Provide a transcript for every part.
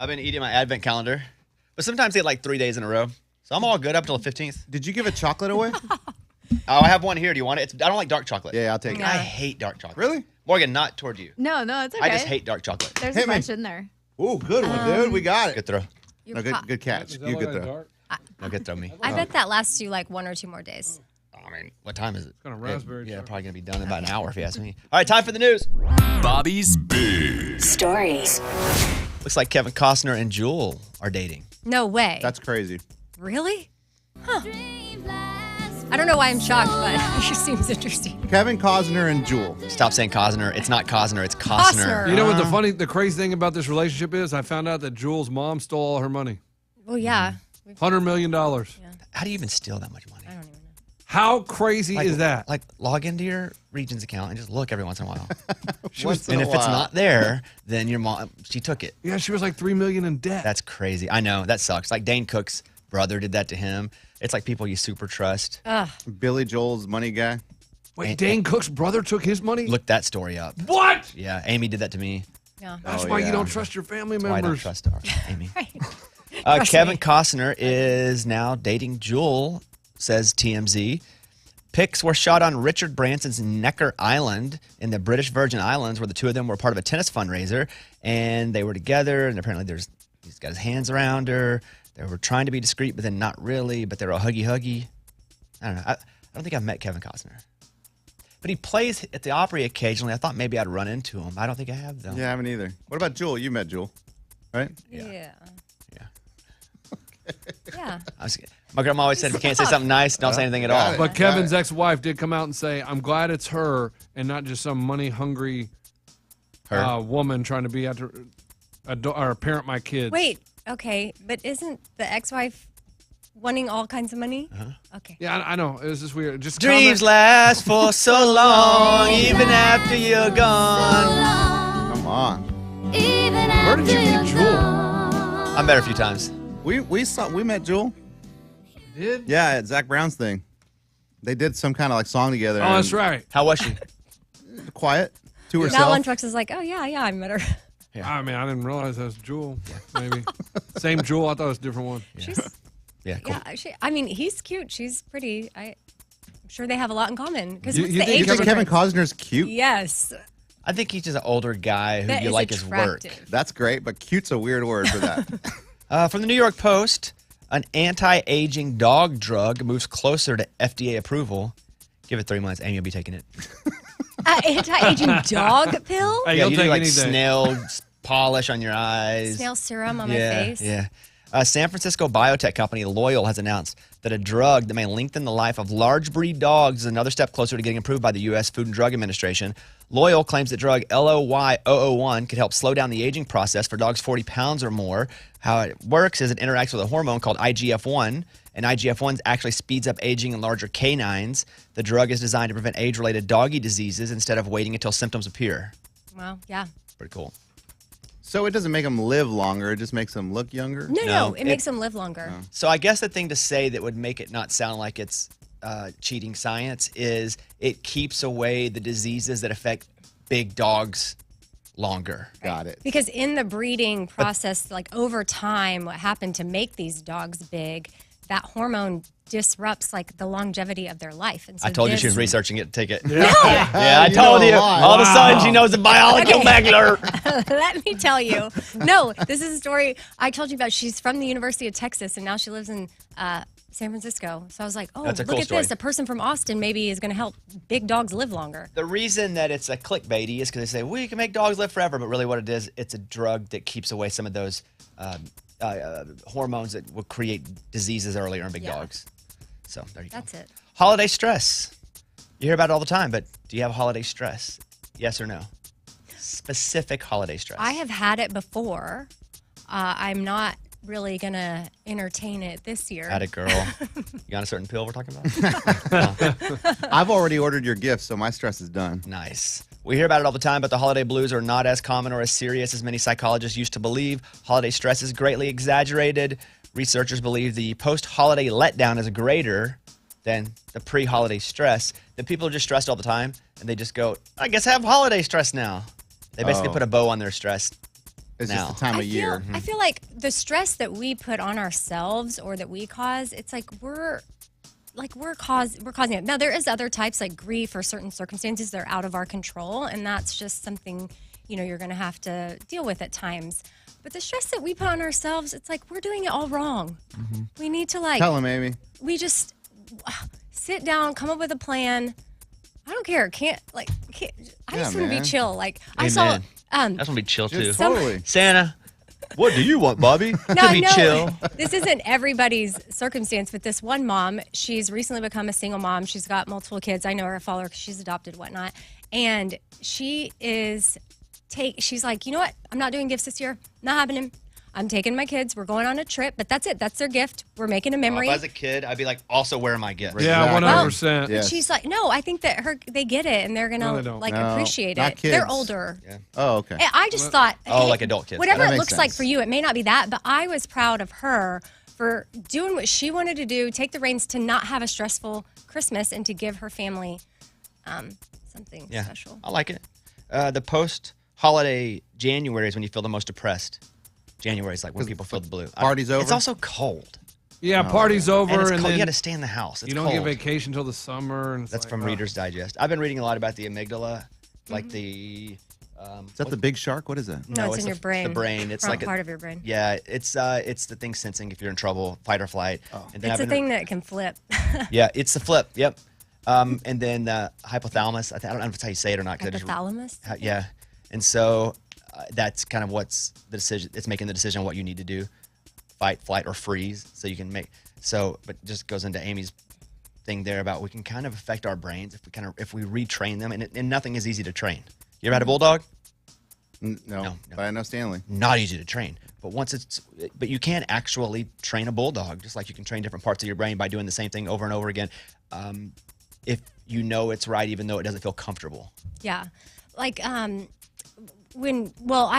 I've been eating my advent calendar, but sometimes I get like 3 days in a row. So I'm all good up till the 15th. Did you give a chocolate away? I have one here. Do you want it? I don't like dark chocolate. Yeah, I'll take it. I hate dark chocolate. Really? Morgan, not toward you. No, it's okay. I just hate dark chocolate. There's Hit a me. bunch in there. Ooh, good one, dude. We got it. Good throw. No, good catch. You good throw. No, good throw me. I bet that lasts you like 1 or 2 more days. I mean, what time is it? Kind of raspberry. Yeah, probably going to be done in about an hour if you ask me. All right, time for the news. Bobby's Big Stories. Looks like Kevin Costner and Jewel are dating. No way. That's crazy. Really? Huh. I don't know why I'm shocked, but it just seems interesting. Kevin Costner and Jewel. Stop saying Costner. It's not Costner. It's Costner. You know what the crazy thing about this relationship is? I found out that Jewel's mom stole all her money. Well, yeah. $100 million. How do you even steal that much money? I don't even know. How crazy is that? Like, log into your Regions account and just look every once in a while. Once in And a if it's while. not there, then your mom, she took it. Yeah, she was like $3 million in debt. That's crazy. I know. That sucks. Like Dane Cook's brother did that to him. It's like people you super trust. Billy Joel's money guy. Wait, Dane Cook's brother took his money? Look that story up. What? Yeah, Amy did that to me. Yeah. That's Oh, why yeah. you don't trust your family Why I don't members. trust our Amy. Right. Kevin Costner is now dating Jewel, says TMZ. Pics were shot on Richard Branson's Necker Island in the British Virgin Islands, where the two of them were part of a tennis fundraiser, and they were together. And apparently, he's got his hands around her. They were trying to be discreet, but then not really. But they're all huggy. I don't know. I don't think I've met Kevin Costner, but he plays at the Opry occasionally. I thought maybe I'd run into him. I don't think I have though. Yeah, I haven't either. What about Jewel? You met Jewel, right? Yeah. My grandma always said, if you can't say something nice, don't say anything at all. But Kevin's ex-wife did come out and say, I'm glad it's her and not just some money-hungry woman trying to be after or parent my kids. Wait, okay, but isn't the ex-wife wanting all kinds of money? Okay. Yeah, I know. It was just weird. Just Dreams last for so long, even after you're gone. Come on. Where did you meet Jewel? I met her a few times. We met Jewel. Did? Yeah, at Zach Brown's thing. They did some kind of like song together. Oh, that's right. How was she? Quiet. To Now herself. Lunchbox is like, oh, yeah, I met her. Yeah. I mean, I didn't realize that was Jewel. Maybe. Same Jewel. I thought it was a different one. She's, Yeah, cool. I mean, he's cute. She's pretty. I'm sure they have a lot in common. Because You what's think the age You think Kevin difference? Costner's cute? Yes. I think he's just an older guy who That you is like his work. attractive. That's great, but cute's a weird word for that. From the New York Post, an anti-aging dog drug moves closer to FDA approval. Give it 3 months, Amy will be taking it. Anti-aging dog pill? Hey, Yeah, you'll you do take like anything. snail polish on your eyes. Snail serum on my face? Yeah. San Francisco biotech company Loyal has announced that a drug that may lengthen the life of large breed dogs is another step closer to getting approved by the U.S. Food and Drug Administration. Loyal claims that drug LOY-001 could help slow down the aging process for dogs 40 pounds or more. How it works is it interacts with a hormone called IGF-1, and IGF-1 actually speeds up aging in larger canines. The drug is designed to prevent age-related doggy diseases instead of waiting until symptoms appear. Well, yeah. Pretty cool. So it doesn't make them live longer. It just makes them look younger. No, it it- makes them live longer. So I guess the thing to say that would make it not sound like it's cheating science is it keeps away the diseases that affect big dogs longer. Got it. Because in the breeding process, like over time, what happened to make these dogs big, that hormone disrupts like the longevity of their life. And so I told you she was this- researching it. Take it. No. Yeah, I You told know you. a lot. All of a sudden, she knows the biology of Bagler. Let me tell you. No, this is a story I told you about. She's from the University of Texas, and now she lives in San Francisco. So I was like, oh, That's a look cool at story. this. A person from Austin maybe is going to help big dogs live longer. The reason that it's a clickbaity is because they say, we can make dogs live forever, but really what it is, it's a drug that keeps away some of those hormones that will create diseases earlier in big Yeah. dogs. So there you go. That's it. Holiday stress. You hear about it all the time, but do you have holiday stress? Yes or no? Specific holiday stress. I have had it before. I'm not really going to entertain it this year. Had it, girl. You got a certain pill we're talking about? I've already ordered your gift, so my stress is done. Nice. We hear about it all the time, but the holiday blues are not as common or as serious as many psychologists used to believe. Holiday stress is greatly exaggerated. Researchers believe the post-holiday letdown is greater than the pre-holiday stress. That people are just stressed all the time, and they just go, I guess I have holiday stress now. They basically Oh. put a bow on their stress. It's now. just the time of year. I feel like the stress that we put on ourselves or that we cause, it's like we're causing it. Now there is other types like grief or certain circumstances that are out of our control, and that's just something you're going to have to deal with at times. But the stress that we put on ourselves, it's like we're doing it all wrong. We need to Tell him, Amy. we just sit down, come up with a plan. I don't care. I just want to be chill. Like I saw. Amen. I just want to be chill too. Just totally. Santa, what do you want, Bobby? No, to be no, chill. This isn't everybody's circumstance, but this one mom, she's recently become a single mom. She's got multiple kids. I know her, I follow her because she's adopted, whatnot. And she is she's like, you know what? I'm not doing gifts this year. Not happening. I'm taking my kids. We're going on a trip, but that's it. That's their gift. We're making a memory. If I was a kid, I'd be like, also, where are my gifts? Yeah, Exactly. 100%. Yes. She's like, no, I think that they get it and they're No, gonna they don't. No, appreciate not it. kids. They're older. Yeah. Oh, okay. And I just thought, Oh, like adult kids. whatever That it makes looks like sense. for you, it may not be that, but I was proud of her for doing what she wanted to do, take the reins to not have a stressful Christmas and to give her family something Yeah, special. I like it. The post-holiday January is when you feel the most depressed. January is like when people feel the blue. Party's over? It's also cold. Yeah, party's over, And it's and cold. then You got to stay in the house. It's you don't cold. get vacation till the summer. And it's That's like, from oh. Reader's Digest. I've been reading a lot about the amygdala, like the. Is that the big shark? What is that? No, it's in your brain. The brain. It's Front like part of your brain. Yeah, it's the thing sensing if you're in trouble, fight or flight. Oh. And then It's I've a been- thing that can flip. Yeah, it's the flip. Yep. And then the hypothalamus. I don't know if it's how you say it or not. 'Cause I just- Hypothalamus. Yeah, and so that's kind of what's the decision. It's making the decision on what you need to do, fight, flight, or freeze. So you can make but it just goes into Amy's thing there about we can kind of affect our brains if we retrain them, and nothing is easy to train. You ever had a bulldog? No, but I know Stanley. Not easy to train, but but you can actually train a bulldog just like you can train different parts of your brain by doing the same thing over and over again. If you know it's right, even though it doesn't feel comfortable. Yeah. Like, I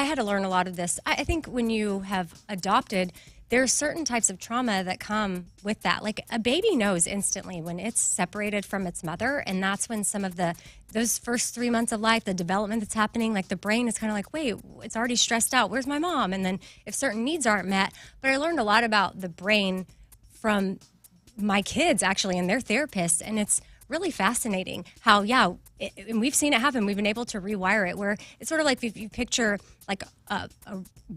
had to learn a lot of this. I think when you have adopted, there's certain types of trauma that come with that. Like a baby knows instantly when it's separated from its mother, and that's when some of those first 3 months of life, the development that's happening, like the brain is kind of like, wait, it's already stressed out. Where's my mom? And then if certain needs aren't met, but I learned a lot about the brain from my kids actually and their therapists, and it's really fascinating how, and we've seen it happen. We've been able to rewire it where it's sort of like if you picture like a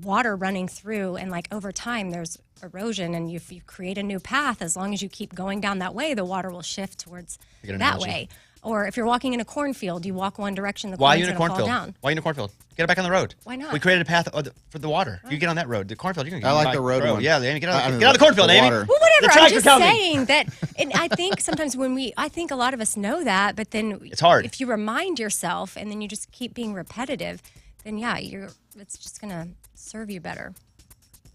water running through, and like over time there's erosion, and if you create a new path, as long as you keep going down that way, the water will shift towards Good that analogy. way. Or if you're walking in a cornfield, you walk one direction, the Why are corn's you in a going to fall cornfield? down. Why are you in a cornfield? Get it back on the road. Why not? We created a path for the water. You get on that road. The cornfield, you're going to I get like on the road one. Yeah, Amy, get I on mean, the cornfield, the Amy. water. Well, The whatever. I'm tractor just coming. saying that, and I think sometimes I think a lot of us know that, but then It's hard. if you remind yourself and then you just keep being repetitive, then it's just gonna serve you better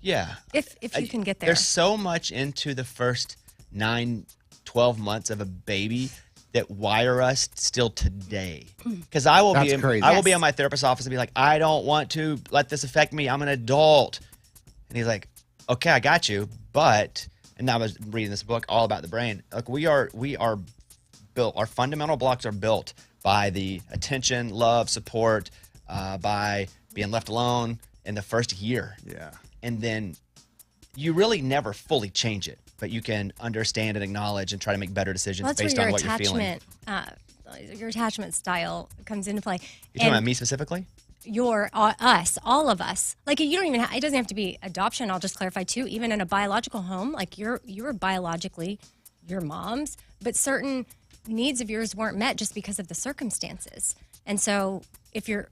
Yeah. if you can get there. There's so much into the first 9, 12 months of a baby that wire us still today. Because I will That's be crazy. I will be Yes. in my therapist's office and be like, I don't want to let this affect me. I'm an adult. And he's like, okay, I got you. But, and I was reading this book all about the brain. Like we are built, our fundamental blocks are built by the attention, love, support, by being left alone in the first year. Yeah. And then you really never fully change it, but you can understand and acknowledge and try to make better decisions Well, that's based where on your what you're feeling. your attachment style comes into play. You talking about me specifically? All of us. Like you don't even. It doesn't have to be adoption. I'll just clarify too. Even in a biological home, like you're biologically your mom's, but certain needs of yours weren't met just because of the circumstances. And so if you're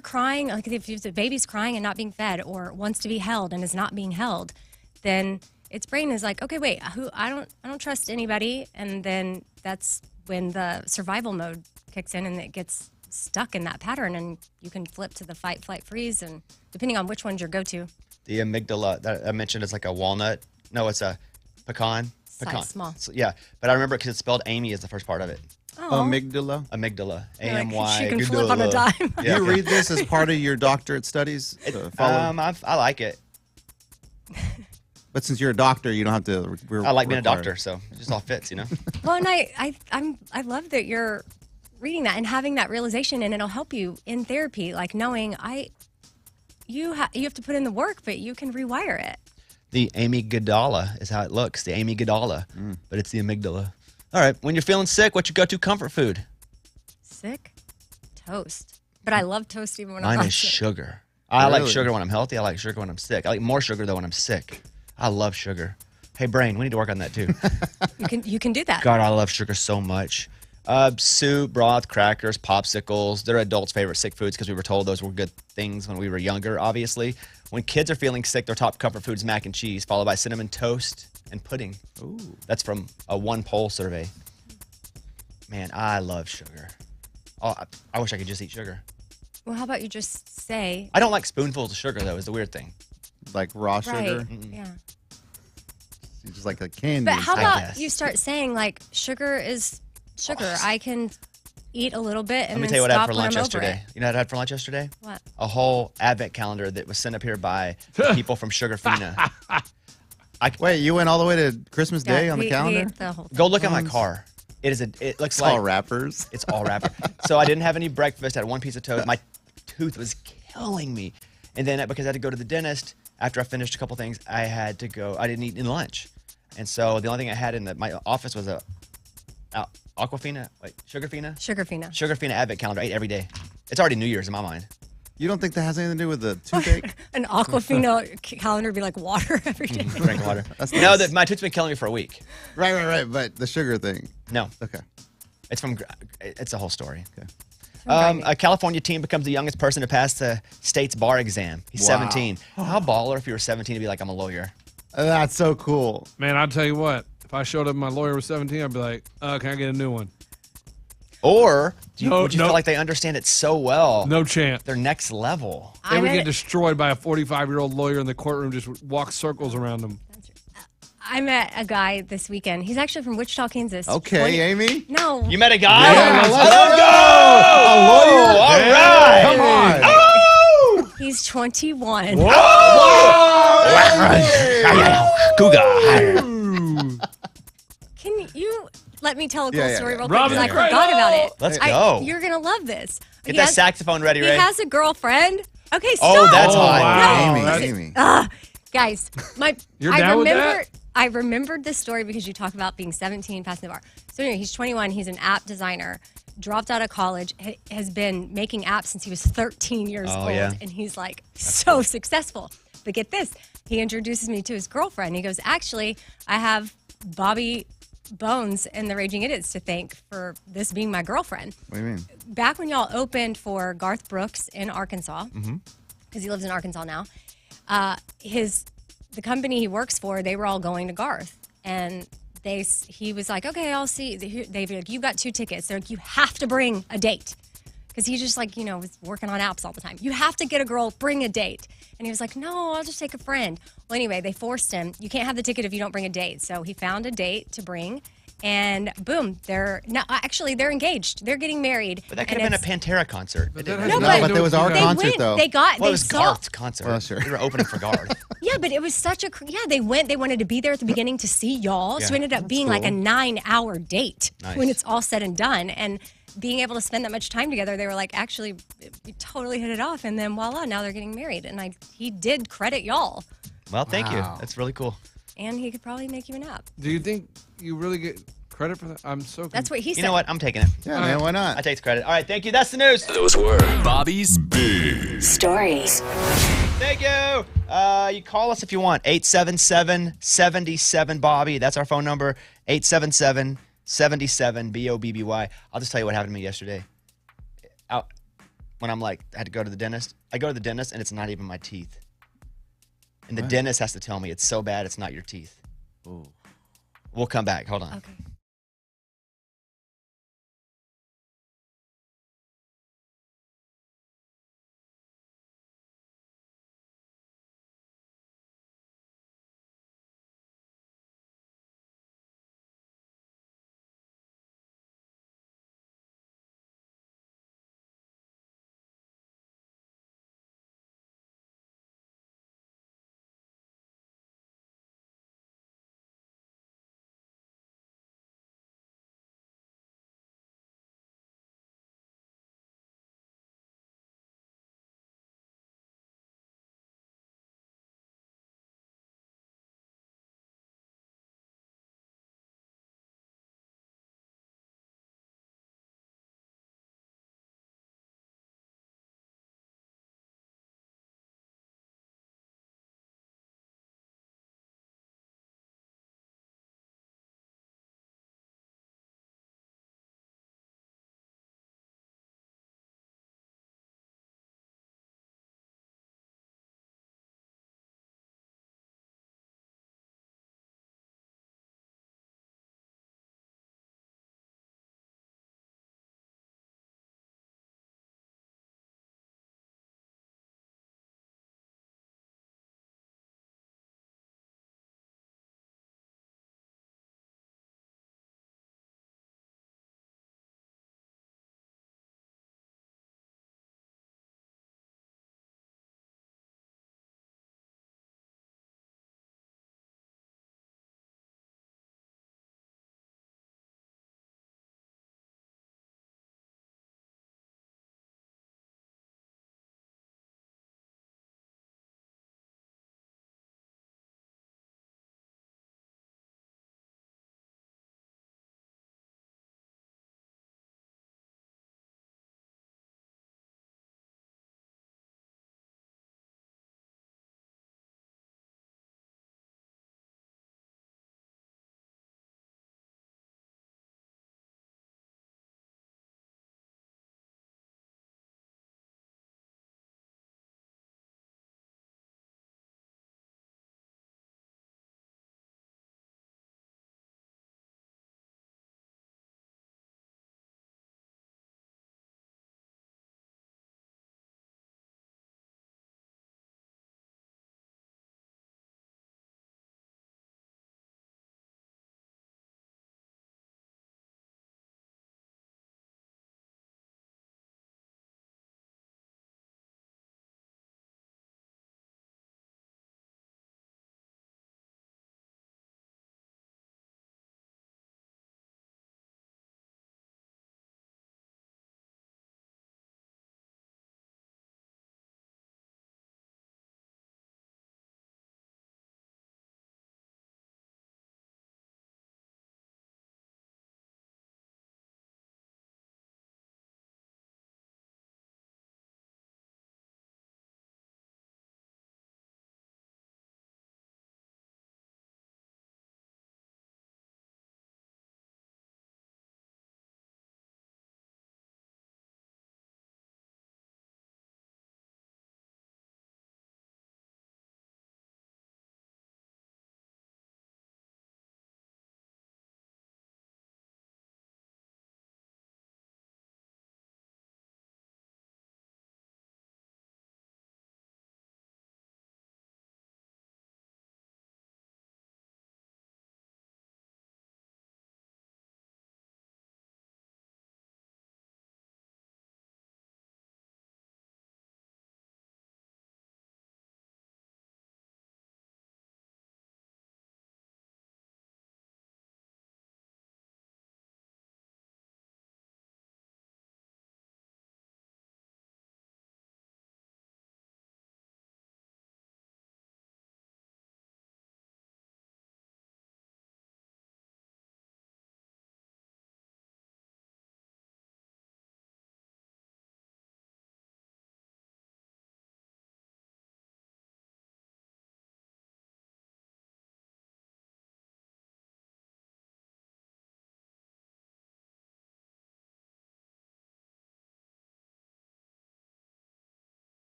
crying, like if the baby's crying and not being fed, or wants to be held and is not being held, then its brain is like, okay, wait, I don't trust anybody, and then that's when the survival mode kicks in and it gets stuck in that pattern, and you can flip to the fight, flight, freeze, and depending on which one's your go-to. The amygdala that I mentioned is like a walnut. No, it's a pecan. Size small. So, yeah, but I remember because it's spelled Amy is the first part of it. Oh, Amygdala. Amygdala. You're like, A-M-Y. she can flip on a dime. Yeah, You okay. read this as part of your doctorate studies? To follow? I like it. But since you're a doctor, you don't have to. I like being a doctor, so it just all fits, you know. Well, and I love that you're reading that and having that realization, and it'll help you in therapy, like knowing you have to put in the work, but you can rewire it. The amygdala is how it looks. The amygdala, but it's the amygdala. All right. When you're feeling sick, what's your go-to comfort food? Sick? Toast. But I love toast even when Mine I'm not is sick. sugar. I like Really? sugar when I'm healthy. I like sugar when I'm sick. I like more sugar though when I'm sick. I love sugar. Hey, brain, we need to work on that too. You can do that. God, I love sugar so much. Soup, broth, crackers, popsicles. They're adults' favorite sick foods because we were told those were good things when we were younger, obviously. When kids are feeling sick, their top comfort food is mac and cheese, followed by cinnamon toast and pudding. Ooh. That's from a one poll survey. Man, I love sugar. Oh, I wish I could just eat sugar. Well, how about you just say... I don't like spoonfuls of sugar, though, is the weird thing. Like raw sugar. Right, yeah. It's just like a candy. But how I about guess. you start saying, like, sugar is sugar. I can eat a little bit and Let me then tell you what I had stop for when lunch I'm over yesterday. it. You know what I had for lunch yesterday? What? A whole advent calendar that was sent up here by the people from Sugarfina. Wait, you went all the way to Christmas Yeah, Day on the he calendar? ate the whole thing. Go look at my car. It looks It's like all wrappers. It's all wrapper. So I didn't have any breakfast. I had one piece of toast. My tooth was killing me. And then because I had to go to the dentist after I finished a couple things, I had to go. I didn't eat in lunch. And so the only thing I had in my office was a Sugarfina? Sugarfina advent calendar. I ate every day. It's already New Year's in my mind. You don't think that has anything to do with the toothache? An Aquafina calendar would be like water every day. Drink water. That's No, nice. my tooth's been killing me for a week. Right. But the sugar thing. No, Okay. it's a whole story. Okay. A California teen becomes the youngest person to pass the state's bar exam. He's Wow. 17. How baller if you were 17 to be like, I'm a lawyer. That's so cool. Man, I'll tell you what. If I showed up and my lawyer was 17, I'd be like, can I get a new one? Or No, would you no. feel like they understand it so well? No chance. They're next level. They would I get met, destroyed by a 45-year-old lawyer in the courtroom, just walk circles around them. I met a guy this weekend. He's actually from Wichita, Kansas. Okay, Amy. No. You met a guy? Yeah, let's go! A lawyer? All right. Come on. Oh! He's 21. Can you let me tell a cool Yeah, story yeah. real quick? Robin Because I the Cradle! forgot about it. Let's go. You're going to love this. Get He that has- saxophone ready, He Ray. has a girlfriend. Okay, stop. Oh, that's Oh, hot. wow. Amy, That's- Amy. Guys, You're down with that? I remembered this story because you talk about being 17, passing the bar. So anyway, he's 21. He's an app designer. Dropped out of college. Has been making apps since he was 13 years Oh, old, yeah. and he's like so successful. But get this, he introduces me to his girlfriend. He goes, "Actually, I have Bobby Bones and the Raging Idiots to thank for this being my girlfriend." What do you mean? Back when y'all opened for Garth Brooks in Arkansas, Mm-hmm. because he lives in Arkansas now, the company he works for, they were all going to Garth, and he was like, "Okay, I'll see." They'd be like, "You've got 2 tickets." They're like, "You have to bring a date," because he just like was working on apps all the time. "You have to get a girl, bring a date," and he was like, "No, I'll just take a friend." Well, anyway, they forced him. You can't have the ticket if you don't bring a date. So he found a date to bring. And boom, they're engaged. They're getting married. But that could And have been a it's- Pantera concert. It didn't has have No, to No, be- but there was our They concert, went. though. They got. Well, it they was saw. Garth's concert. Well, sure. We were opening for Garth. Yeah, but it was such a They went. They wanted to be there at the beginning to see y'all. So Yeah, it ended up being like a cool. 9-hour date Nice. when it's all said and done. And being able to spend that much time together, they were like, actually, we totally hit it off. And then voila, now they're getting married. And he did credit y'all, Well, thank you. Wow. That's really cool. and he could probably make you an app. Do you think you really get credit for that? I'm so That's what he said. You know what? I'm taking it. Yeah, man, why I not? take the credit. All right, thank you. That's the news. Those were Bobby's Big Stories. Thank you. You call us if you want. 877-77-BOBBY. That's our phone number. 877-77-BOBBY. I'll just tell you what happened to me yesterday. When I'm like, I had to go to the dentist. I go to the dentist and it's not even my teeth. And the dentist has to tell me it's so bad it's not your teeth. Ooh. We'll come back. Hold on. Okay.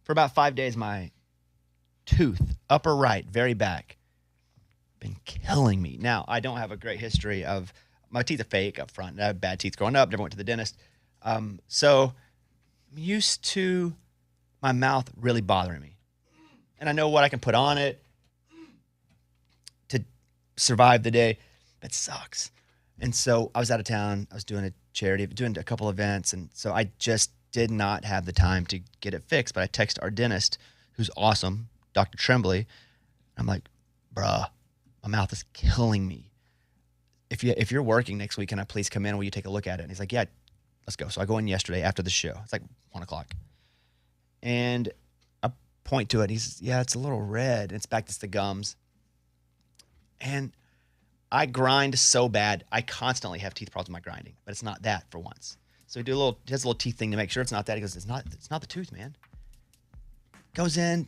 For about 5 days, my tooth, upper right, very back, been killing me. Now, I don't have a great history of, my teeth are fake up front. I have bad teeth growing up, never went to the dentist. So I'm used to my mouth really bothering me. And I know what I can put on it to survive the day. It sucks. And so I was out of town. I was doing a charity, doing a couple events. And so I just did not have the time to get it fixed. But I texted our dentist, who's awesome, Dr. Tremblay. I'm like, bruh, my mouth is killing me. If you're working next week, can I please come in? Will you take a look at it? And he's like, yeah, let's go. So I go in yesterday after the show. It's like 1 o'clock. And I point to it. He says, yeah, it's a little red. It's back to the gums. And I grind so bad. I constantly have teeth problems with my grinding, but it's not that for once. So he has a little teeth thing to make sure it's not that. He goes, it's not the tooth, man. Goes in,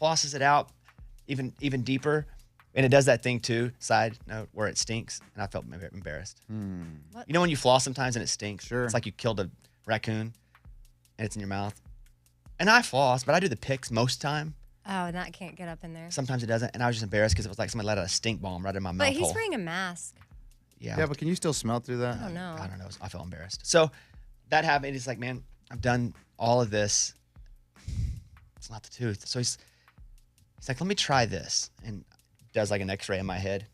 flosses it out even deeper. And it does that thing too, side note, where it stinks. And I felt embarrassed. You know when you floss sometimes and it stinks? Sure. It's like you killed a raccoon and it's in your mouth. And I floss, but I do the picks most time. Oh, and that can't get up in there. Sometimes it doesn't. And I was just embarrassed because it was like somebody let out a stink bomb right in my mouth But he's hole. wearing a mask. Yeah, but can you still smell through that? I don't know. I don't know. I felt embarrassed. So that happened. He's like, man, I've done all of this. It's not the tooth. So he's like, let me try this. And does like an x-ray in my head.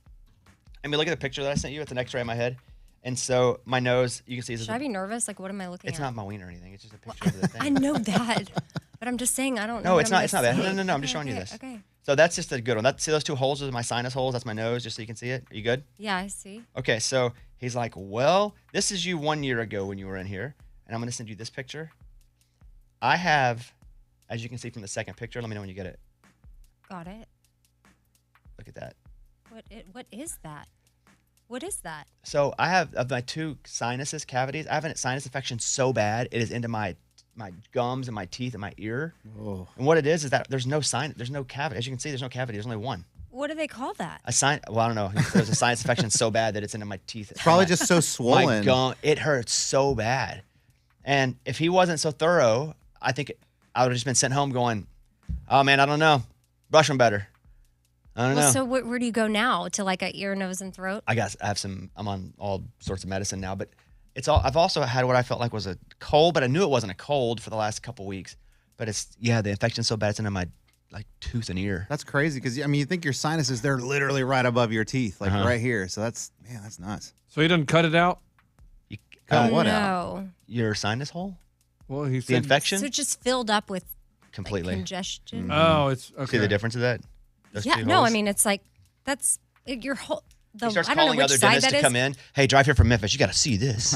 I mean, look at the picture that I sent you. It's an x-ray in my head. And so my nose, you can see. Should I be nervous? Like, what am I looking It's at? not my wiener or anything. It's just a picture of the thing. I know that. But I'm just saying, I don't know. No, what it's not. I'm It's not gonna bad. see. No. I'm just showing you this. Okay. So that's just a good one. See those two holes? Those are my sinus holes. That's my nose, just so you can see it. Are you good? Yeah, I see. Okay, so he's like, well, this is you 1 year ago when you were in here, and I'm going to send you this picture. I have, as you can see from the second picture, let me know when you get it. Got it. Look at that. What is that? What is that? So I have, of my two sinuses, cavities, I have a sinus infection so bad, it is into my gums and my teeth and my ear. Oh. And what it is that there's no cavity. As you can see, there's no cavity. There's only one. What do they call that? Well, I don't know. There's a sinus infection so bad that it's into my teeth. It's probably just so My swollen. gum, it hurts so bad. And if he wasn't so thorough, I think I would have just been sent home going, oh man, I don't know. Brush them better. I don't know. So where do you go now? To like a ear, nose, and throat? I'm on all sorts of medicine now, but I've also had what I felt like was a cold, but I knew it wasn't a cold for the last couple weeks. But the infection's so bad it's into my like tooth and ear. That's crazy because I mean you think your sinuses they're literally right above your teeth, like Uh-huh. right here. So that's nuts. So he doesn't cut it out? You, Cut uh, what out? No. your sinus hole? Well, he The said. infection? So it's just filled up with like, Completely. congestion. Oh, it's okay. See the difference of that? Those Yeah. two No, I holes? mean it's like that's your whole. He starts I don't know calling which other side dentists that to come is. in. Hey, drive here from Memphis. You got to see this.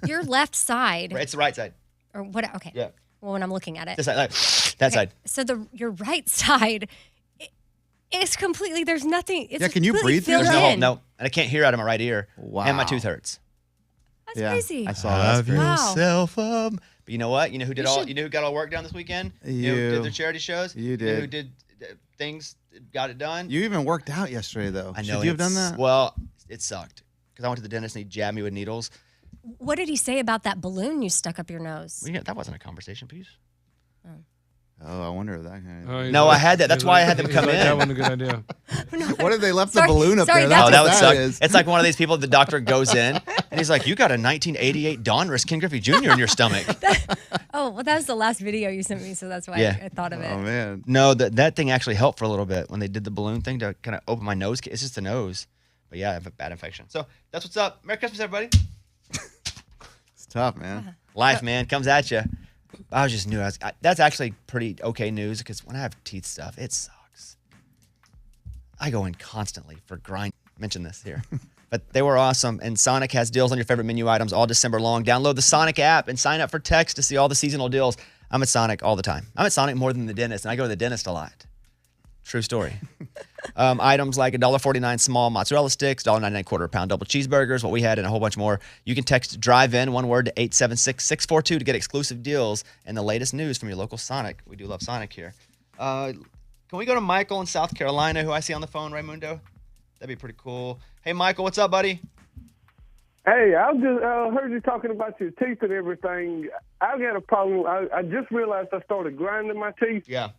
Your left side, It's the right side. or what? Okay. Yeah. Well, when I'm looking at it, This side. That Okay, side. So your right side, it's completely. There's nothing. It's Yeah, can you completely breathe through filled There's no hole. in. No. And I can't hear out of my right ear. Wow. And my tooth hurts. That's Yeah, crazy. I saw that. That's crazy. Wow. yourself up. But you know what? You know who did You all? should- You know who got all work done this weekend? You know who You. did their charity shows? You know who did. did things, got it done? You even worked out yesterday though. I know. Should you have done it's- that? Well, it sucked because I went to the dentist and he jabbed me with needles. What did he say about that balloon you stuck up your nose? That wasn't a conversation piece. Oh, I wonder if that kind Oh, of. he's No, like- I had that. That's he's why I like- had them he's come like, in. That wasn't a good idea. What if they left Sorry, the balloon up sorry, there? that's Oh, that would what suck. is. It's like one of these people. The doctor goes in and he's like, "You got a 1988 Donruss Ken Griffey Jr. in your stomach." Oh, well, that was the last video you sent me, so that's why Yeah. I thought of it. Oh man. No, that thing actually helped for a little bit when they did the balloon thing to kind of open my nose. It's just the nose. But yeah, I have a bad infection. So that's what's up. Merry Christmas, everybody. It's tough, man. Life, man, comes at you. I just knew that's actually pretty okay news because when I have teeth stuff, it sucks. I go in constantly for grind. Mention this here. But they were awesome. And Sonic has deals on your favorite menu items all December long. Download the Sonic app and sign up for text to see all the seasonal deals. I'm at Sonic all the time. I'm at Sonic more than the dentist, and I go to the dentist a lot. True story. Items like $1.49 small mozzarella sticks, $1.99 quarter-pound double cheeseburgers, what we had, and a whole bunch more. You can text drive-in, one word, to 876-642 to get exclusive deals and the latest news from your local Sonic. We do love Sonic here. Can we go to Michael in South Carolina, who I see on the phone, Raymundo? That'd be pretty cool. Hey, Michael, what's up, buddy? Hey, I just heard you talking about your teeth and everything. I got a problem. I just realized I started grinding my teeth. Yeah.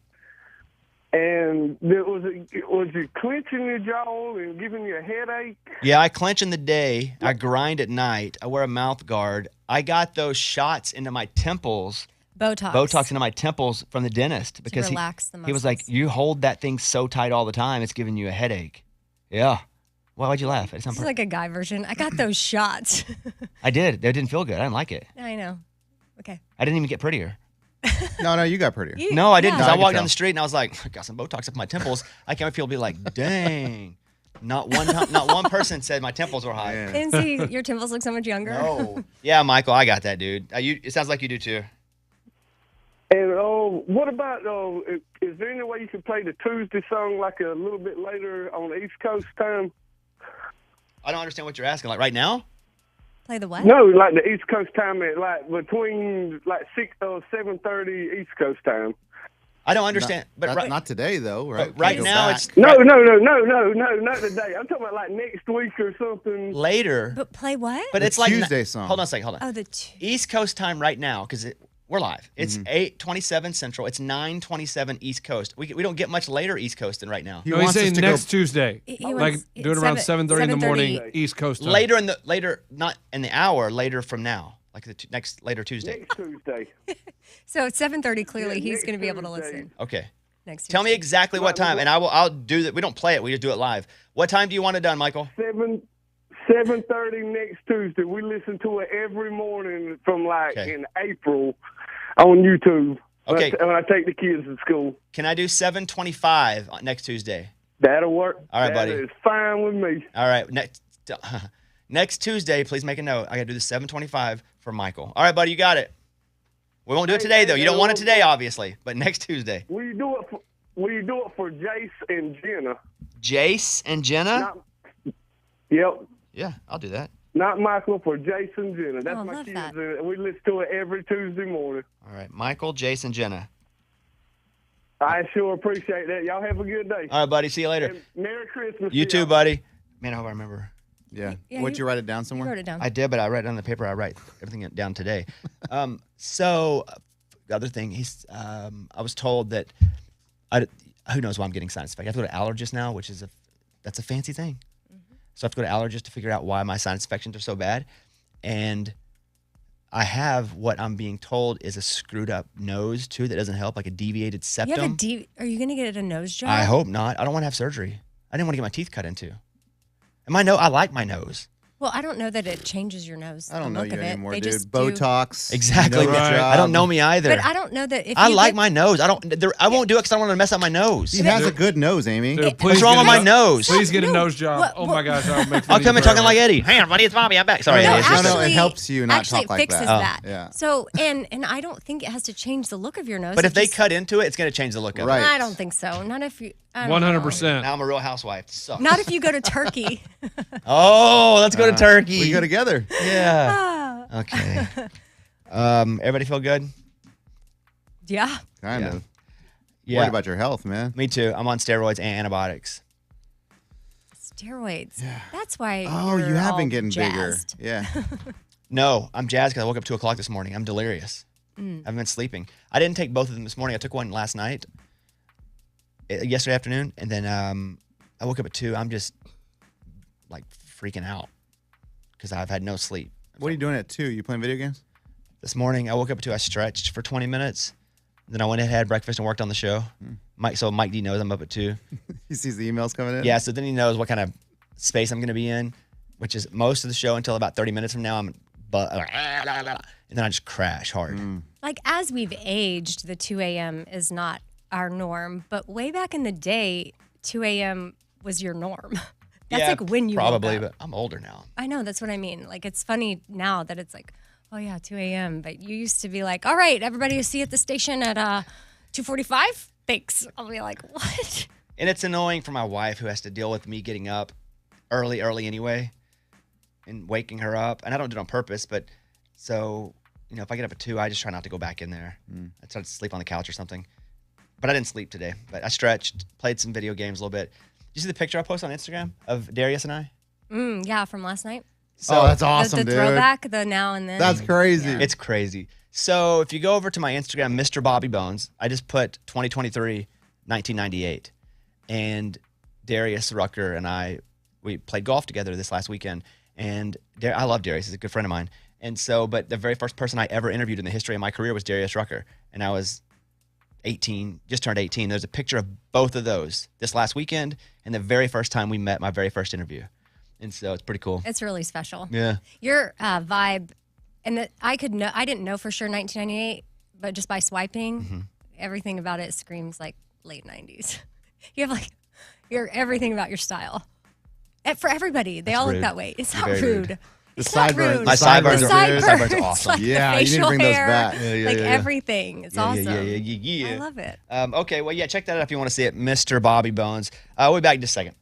And was it clenching your jaw and giving you a headache? Yeah, I clench in the day. I grind at night. I wear a mouth guard. I got those shots into my temples. Botox into my temples from the dentist because relax the he was like, you hold that thing so tight all the time, it's giving you a headache. Yeah. Why'd you laugh? It's like a guy version. I got those shots. I did. They didn't feel good. I didn't like it. I know. Okay. I didn't even get prettier. No, you got prettier. No, I didn't. Because Yeah. I I could walked down tell. the street and I was like, I got some Botox up my temples. I can't feel be like, dang. Not one person said my temples were high. Yeah. And see, your temples look so much younger. No. Yeah, Michael, I got that, dude. It sounds like you do too. And what about, is there any way you can play the Tuesday song like a little bit later on East Coast time? I don't understand what you're asking. Like right now? Play the what? No, like the East Coast time at like between like 7:30 East Coast time. I don't understand. Not today, though, right? But right Can't go now back. it's No, not today. I'm talking about like next week or something. later. But play what? But The it's like Tuesday song. Hold on a second. Hold on. Oh, East Coast time right now because we're live. It's Mm-hmm. 8:27 Central. It's 9:27 East Coast. We don't get much later East Coast than right now. He No, he's wants us saying to next go. Tuesday. He Like wants- do it around 7:30 in the morning 7:30. East Coast time. Later, not in the hour. Later from now, like later Tuesday. Next Tuesday. So at 7:30, clearly Yeah, he's next going to be able to Tuesday. listen. Okay. Next Tell me Tuesday. exactly what time, and I'll do that. We don't play it. We just do it live. What time do you want it done, Michael? 7:30 next Tuesday. We listen to it every morning from Okay. in April on YouTube. Okay. When I take the kids to school. Can I do 7:25 next Tuesday? That'll work. All right, buddy. That is fine with me. All right. Next Tuesday, please make a note. I got to do the 7:25 for Michael. All right, buddy, you got it. We won't do it today though. You don't want it today, obviously, but next Tuesday. Will you do it for Jace and Jenna? Jace and Jenna? Yep. Yeah, I'll do that. Not Michael, for Jace and Jenna. That's Oh, my love kids. that. We listen to it every Tuesday morning. All right, Michael, Jace, and Jenna. I sure appreciate that. Y'all have a good day. All right, buddy. See you later. And Merry Christmas. You to too, y'all. buddy. Man, I hope I remember. Yeah. Yeah, Would you write it down You somewhere? wrote it down. I did, but I write it on the paper. I write everything down today. So the other thing, I was told that who knows why I'm getting sinus infection. I have to go to allergist now, which is that's a fancy thing. So I have to go to allergist to figure out why my sinus infections are so bad. And I have what I'm being told is a screwed up nose too that doesn't help, like a deviated You have septum. Are you going to get a nose job? I hope not. I don't want to have surgery. I didn't want to get my teeth cut into. And my nose, I like my nose. Well, I don't know that it changes your nose. I don't the know look you of it. anymore, They dude. just do- Botox. Exactly. nose Right. job. I don't know me either. But I don't know that if I you like get- my nose. I won't do it because I don't want to mess up my nose. He has a good nose, Amy. Dude, please What's wrong get with a my no- nose? Please get a No. nose job. What- Oh what- my gosh, I'll make I'll come in talking forever. like Eddie. Hey, everybody, it's Bobby. I'm back. Sorry, No, Eddie. It's just No, a- it helps you not actually talk like fixes that. that. Yeah. So and I don't think it has to change the look of your nose. But It if they just- cut into it, it's going to change the look of Right. it. I don't think so. Not if you. I don't know. 100%. Now I'm a real housewife. Sucks. Not if you go to Turkey. Oh, let's go to Turkey. We go together. Yeah. Okay. Everybody feel good? Yeah. Kind Yeah. of. Yeah. Worried about your health, man. Me too. I'm on steroids and antibiotics. Steroids. That's why. Oh, you you're have all been getting jazzed. bigger. Yeah. No, I'm jazzed because I woke up 2 o'clock this morning. I'm delirious. I've been sleeping. I didn't take both of them this morning. I took one last night, yesterday afternoon, and then I woke up at 2. I'm just like freaking out because I've had no sleep. What are you doing at 2? You playing video games? This morning, I woke up at 2. I stretched for 20 minutes. Then I went ahead, had breakfast, and worked on the show. Mike D knows I'm up at 2. He sees the emails coming in? Yeah, so then he knows what kind of space I'm going to be in, which is most of the show until about 30 minutes from now. And then I just crash hard. Like as we've aged, the 2 a.m. is not our norm. But way back in the day, 2 a.m. was your norm. That's Yeah, like when you woke probably, up. but I'm older now. I know, that's what I mean. Like, it's funny now that it's like, oh, yeah, 2 a.m. But you used to be like, all right, everybody see you at the station at 2:45? Thanks. I'll be like, what? And it's annoying for my wife who has to deal with me getting up early anyway and waking her up. And I don't do it on purpose, but so, if I get up at 2, I just try not to go back in there. I try to sleep on the couch or something. But I didn't sleep today. But I stretched, played some video games a little bit. Did you see the picture I posted on Instagram of Darius and I? Yeah, from last night. So Oh, that's awesome, the dude. throwback, the now and then. That's crazy. It's crazy. So if you go over to my Instagram, Mr. Bobby Bones, I just put 2023, 1998. And Darius Rucker and we played golf together this last weekend. And I love Darius. He's a good friend of mine. And so, but the very first person I ever interviewed in the history of my career was Darius Rucker. And I was 18, just turned 18. There's a picture of both of those this last weekend and the very first time we met, my very first interview. And so it's pretty cool. It's really special. Yeah. Your vibe, and that I didn't know for sure 1998, but just by swiping, everything about it screams like late 90s. You have everything about your style. For everybody, they all rude. look that way. It's You're not very rude. rude. It's The not sideburns- rude. My sideburns The are sideburns are awesome. Like Yeah, the you need to facial bring those hair, back. everything. It's awesome. Yeah. I love it. Okay, well, yeah, check that out if you want to see it. Mr. Bobby Bones. We'll be back in just a second.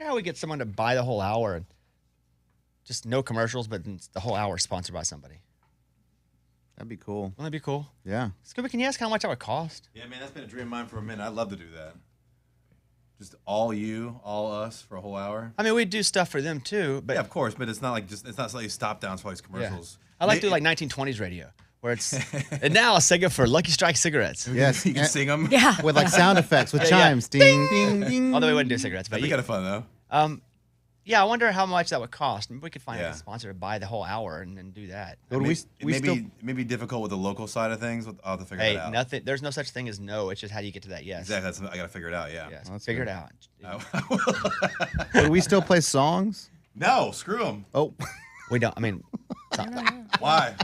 wonder how we get someone to buy the whole hour and just no commercials, but the whole hour is sponsored by somebody. That'd be cool. Wouldn't that be cool? Yeah. Scooby, can you ask how much that would cost? Yeah, man, that's been a dream of mine for a minute. I'd love to do that. Just all you, all us for a whole hour. I mean, we do stuff for them too, but Yeah, of course, but it's not like stop downs for all these yeah. commercials. I like to do like 1920s radio, where it's and now a segment for Lucky Strike cigarettes. Yes. You can sing them. Yeah. With like sound effects, with chimes. Ding, ding, ding. Although we wouldn't do cigarettes, but That'd be kind of fun though. yeah, I wonder how much that would cost. Maybe we could find Yeah. a sponsor to buy the whole hour and then do that. But we still. It may be difficult with the local side of things. I'll have to figure Hey, that out. nothing. There's no such thing as no. It's just how do you get to that yes. Exactly. I got to figure it out. Yeah. Yes. That's Figure good. it out. Would we still play songs? No, screw them. Oh. We don't. I mean, Why?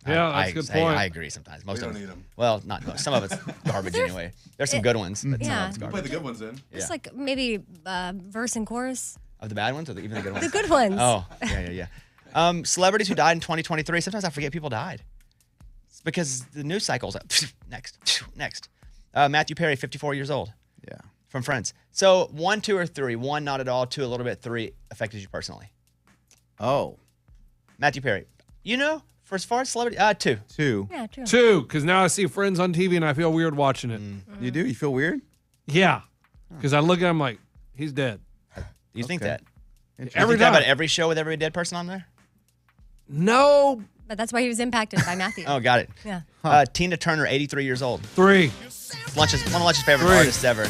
Yeah, that's a good point. I agree. Sometimes most We of don't it. need 'em. Well, not most. Some of it's garbage anyway. There's some good ones, but some Yeah. of it's Play garbage. the good ones in. Just like maybe verse and chorus. Of the bad ones or even the good ones? The good ones. Oh, yeah. Celebrities who died in 2023. Sometimes I forget people died. It's because the news cycle's like, next. Matthew Perry, 54 years old, Yeah. from Friends. So 1, 2, or 3. 1, not at all. 2, a little bit. 3, affected you personally. Oh. Matthew Perry. You know, for as far as celebrity, 2. 2. Yeah, true. 2, because now I see Friends on TV and I feel weird watching it. You do? You feel weird? Yeah, because I look at him like he's dead. You think Okay. that? Interesting. Every You think that time. about every show with every dead person on there? No, But that's why he was impacted by Matthew. Oh, got it. Yeah. Tina Turner, 83 years old. 3. One of Lunch's favorite 3. artists ever.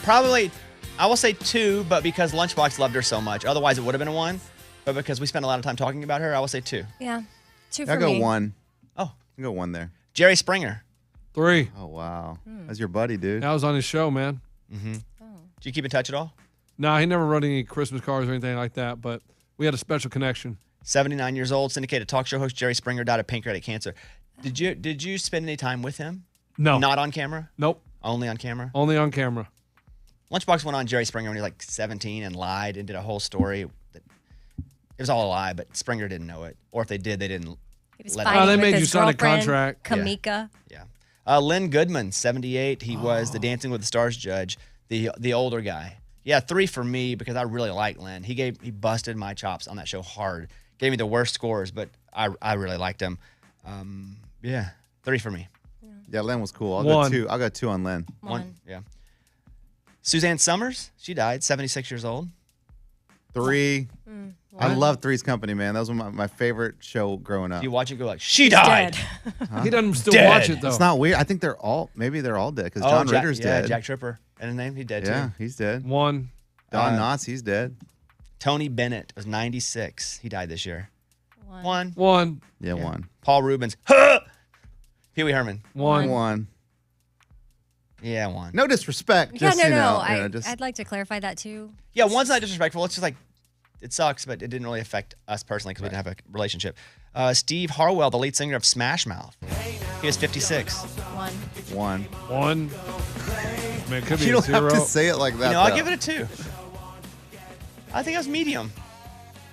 Probably, I will say 2, but because Lunchbox loved her so much. Otherwise, it would have been a 1. But because we spent a lot of time talking about her, I will say 2. Yeah. 2 for I'll go me. 1. Oh, I'll go 1 there. Jerry Springer. 3. Oh, wow. That's your buddy, dude. That was on his show, man. Do you keep in touch at all? No, he never wrote any Christmas cards or anything like that, but we had a special connection. 79 years old, syndicated talk show host Jerry Springer died of pancreatic cancer. Did you spend any time with him? No. Not on camera? Nope. Only on camera? Only on camera. Lunchbox went on Jerry Springer when he was like 17 and lied and did a whole story. It was all a lie, but Springer didn't know it. Or if they did, they didn't He was let fighting it. they with made his you sign a girlfriend, contract. Kamika. Yeah. Lynn Goodman, 78. He was the Dancing with the Stars judge, the older guy. Yeah, 3 for me because I really like Lynn. He busted my chops on that show hard. Gave me the worst scores, but I really liked him. Yeah, 3 for me. Yeah, Len was cool. I'll 1. go 2. I'll go 2 on Len. 1. Yeah. Suzanne Summers, she died, 76 years old. 3. I love Three's Company, man. That was my favorite show growing up. You watch it go like, she He's died. dead. He doesn't still Dead. watch it, though. It's not weird. I think they're all dead because John Ritter's dead. Jack Tripper. And his name, he dead Yeah, too. he's dead. 1. Don Knotts, he's dead. Tony Bennett was 96. He died this year. 1. 1. Yeah, 1. Paul Rubens. Pee Wee Herman. 1. 1. Yeah, 1. No disrespect. Yeah, Just, no, you no. know, I'd like to clarify that too. Yeah, 1's not disrespectful. It's just like, it sucks, but it didn't really affect us personally because we didn't have a relationship. Steve Harwell, the lead singer of Smash Mouth. He was 56. 1. 1. 1. Man, it could be You a don't 0. have to say it like that. You know, I'll though. give it a 2. I think it was medium.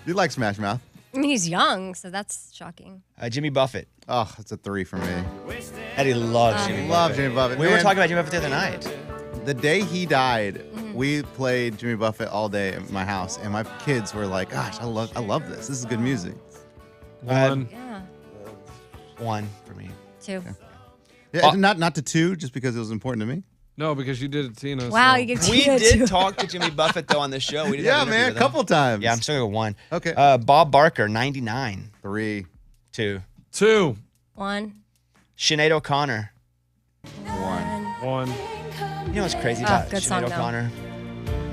You like Smash Mouth? I mean, he's young, so that's shocking. Jimmy Buffett. Oh, it's a 3 for me. Eddie loves Jimmy Love Buffett. Jimmy Buffett. We were Man, talking about Jimmy Buffett the other night. the day he died. We played Jimmy Buffett all day at my house, and my kids were like, "Gosh, I love this. This is good music." 1. Yeah. 1 for me. 2. Yeah, not to 2, just because it was important to me. No, because you did it, Tina. Wow, so. you give We Tina did 2. talk to Jimmy Buffett though on the show. We did Yeah, have an interview man, a with him. couple times. Yeah, I'm still going 1. Okay. Bob Barker, 99. 3. 2. 2. 1. Sinead O'Connor. 1. 1. You know what's crazy about good Sinead song, though. O'Connor?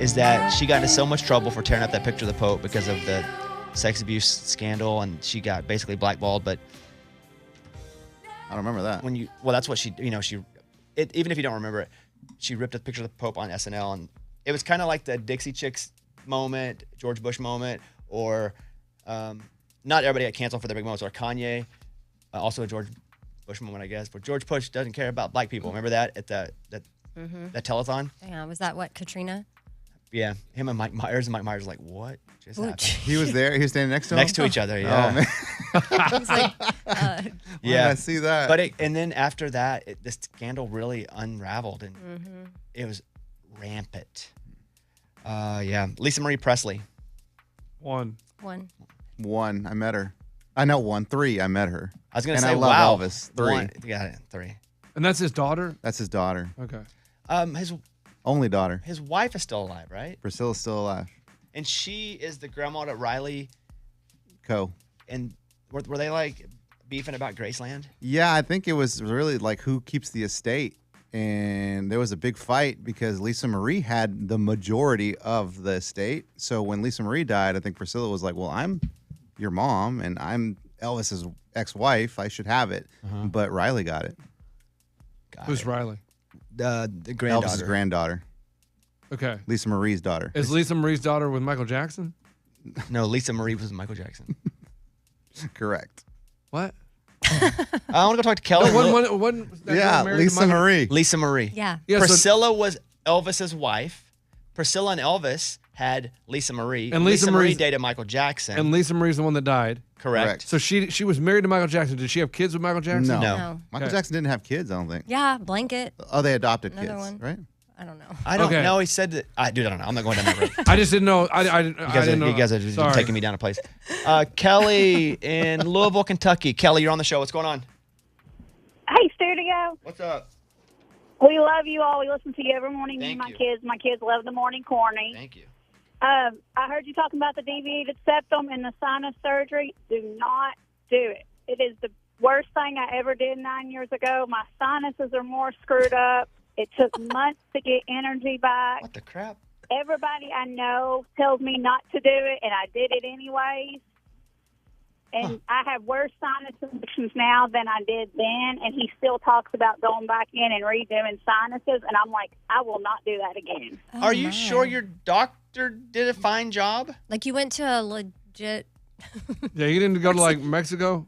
Is that she got into so much trouble for tearing up that picture of the Pope because of the sex abuse scandal, and she got basically blackballed. But I don't remember that. that's what she, even if you don't remember it, she ripped a picture of the Pope on SNL, and it was kind of like the Dixie Chicks moment, George Bush moment, or not everybody got canceled for their big moments, or Kanye, also a George Bush moment, I guess. But George Bush doesn't care about black people. Remember that at that telethon? Yeah, was that what, Katrina? Yeah, him and Mike Myers, was like, what just happened? He was there. He was standing next to him. Next to each other, yeah. Oh man. He's like, Why did Yeah. I see that. But and then after that, the scandal really unraveled, and it was rampant. Yeah. Lisa Marie Presley. 1. 1. I met her. I know 1. 3. I met her. I was going to And say, I love wow. Elvis. 3. 1. Got it. 3. And that's his daughter? That's his daughter. Okay. His Only daughter. his wife is still alive, right? Priscilla's still alive. And she is the grandma that Riley and were they like beefing about Graceland? Yeah, I think it was really like who keeps the estate. And there was a big fight because Lisa Marie had the majority of the estate. So when Lisa Marie died, I think Priscilla was like, well, I'm your mom and I'm Elvis's ex-wife. I should have it. But Riley got it. Who's Riley? The granddaughter. Elvis's granddaughter. Okay. Lisa Marie's daughter. Is Lisa Marie's daughter with Michael Jackson? No, Lisa Marie was Michael Jackson. Correct. What? I want to go talk to Kelly. Lisa Marie. Lisa Marie. Yeah. Priscilla was Elvis's wife. Priscilla and Elvis had Lisa Marie. And Lisa Marie Marie's- dated Michael Jackson. And Lisa Marie's the one that died. Correct. So she was married to Michael Jackson. Did she have kids with Michael Jackson? No. Michael Okay. Jackson didn't have kids, I don't think. Yeah, blanket. Oh, they adopted Another kids, one. right? I don't know. I don't Okay. know. He said that. I don't know. I'm not going down that road. I just didn't know. I didn't know. You guys are just Sorry. taking me down a place. Kelly in Louisville, Kentucky. Kelly, you're on the show. What's going on? Hey, studio. What's up? We love you all. We listen to you every morning. Me and Thank my you. kids. My kids love the morning corny. Thank you. I heard you talking about the deviated septum and the sinus surgery. Do not do it. It is the worst thing I ever did 9 years ago. My sinuses are more screwed up. It took months to get energy back. What the crap? Everybody I know tells me not to do it, and I did it anyways. And I have worse sinus infections now than I did then, and he still talks about going back in and redoing sinuses, and I'm like, I will not do that again. Are you sure your doctor did a fine job? Like you went to a legit. Yeah, you didn't go to like Mexico?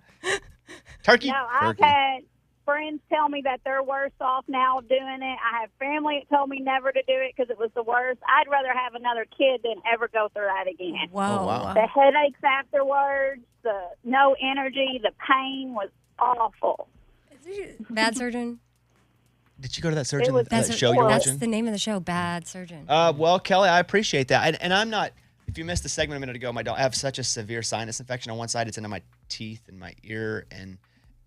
Turkey? No, I've had friends tell me that they're worse off now doing it. I have family that told me never to do it because it was the worst. I'd rather have another kid than ever go through that again. Whoa. Oh, wow. The headaches afterwards, the no energy, the pain was awful. Bad surgeon. Did you go to that surgeon was- show you're That's watching? the name of the show. Bad surgeon. Well, Kelly, I appreciate that. And I'm not, if you missed the segment a minute ago, I have such a severe sinus infection on one side. It's into my teeth and my ear, and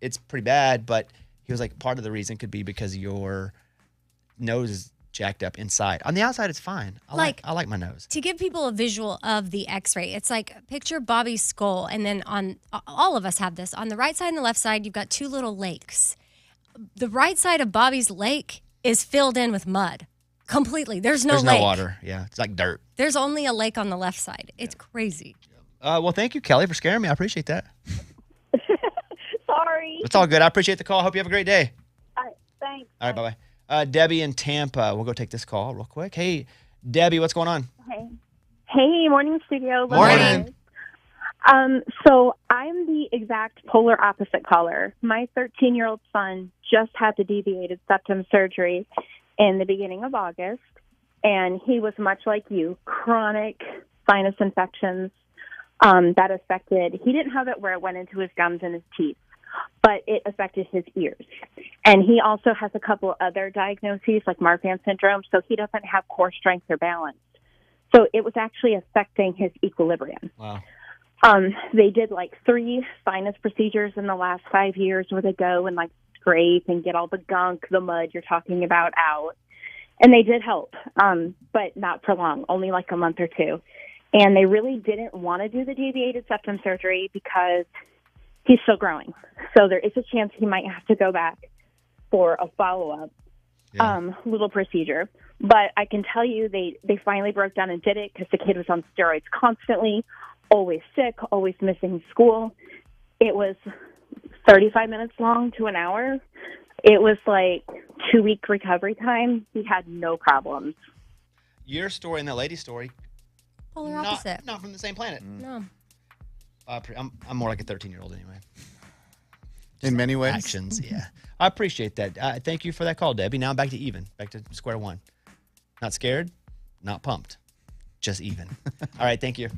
it's pretty bad. But he was like, part of the reason could be because your nose is jacked up inside. On the outside, it's fine. I like my nose. To give people a visual of the x-ray, it's like picture Bobby's skull, and then on all of us have this. On the right side and the left side, you've got two little lakes. The right side of Bobby's lake is filled in with mud. Completely. There's no There's lake. no water. Yeah, it's like dirt. There's only a lake on the left side. It's crazy. Well, thank you, Kelly, for scaring me. I appreciate that. Sorry. It's all good. I appreciate the call. Hope you have a great day. All right, thanks. All right, bye-bye. Debbie in Tampa. We'll go take this call real quick. Hey, Debbie, what's going on? Hey, morning studio. Morning. So I'm the exact polar opposite caller. My 13-year-old son just had the deviated septum surgery in the beginning of August, and he was much like you, chronic sinus infections that affected, he didn't have it where it went into his gums and his teeth, but it affected his ears. And he also has a couple other diagnoses like Marfan syndrome, so he doesn't have core strength or balance. So it was actually affecting his equilibrium. Wow. They did like 3 sinus procedures in the last 5 years where they go and like scrape and get all the gunk, the mud you're talking about out. And they did help, but not for long, only like a month or 2. And they really didn't want to do the deviated septum surgery because he's still growing. So there is a chance he might have to go back for a follow-up little procedure. But I can tell you they finally broke down and did it because the kid was on steroids constantly, always sick, always missing school. It was 35 minutes long to an hour. It was like 2-week recovery time. He had no problems. Your story and that lady's story, Polar opposite. not from the same planet. No. I'm more like a 13-year-old anyway. In many ways. Actions, yeah. I appreciate that. Thank you for that call, Debbie. Now I'm back to even, back to square one. Not scared, not pumped, just even. All right, thank you.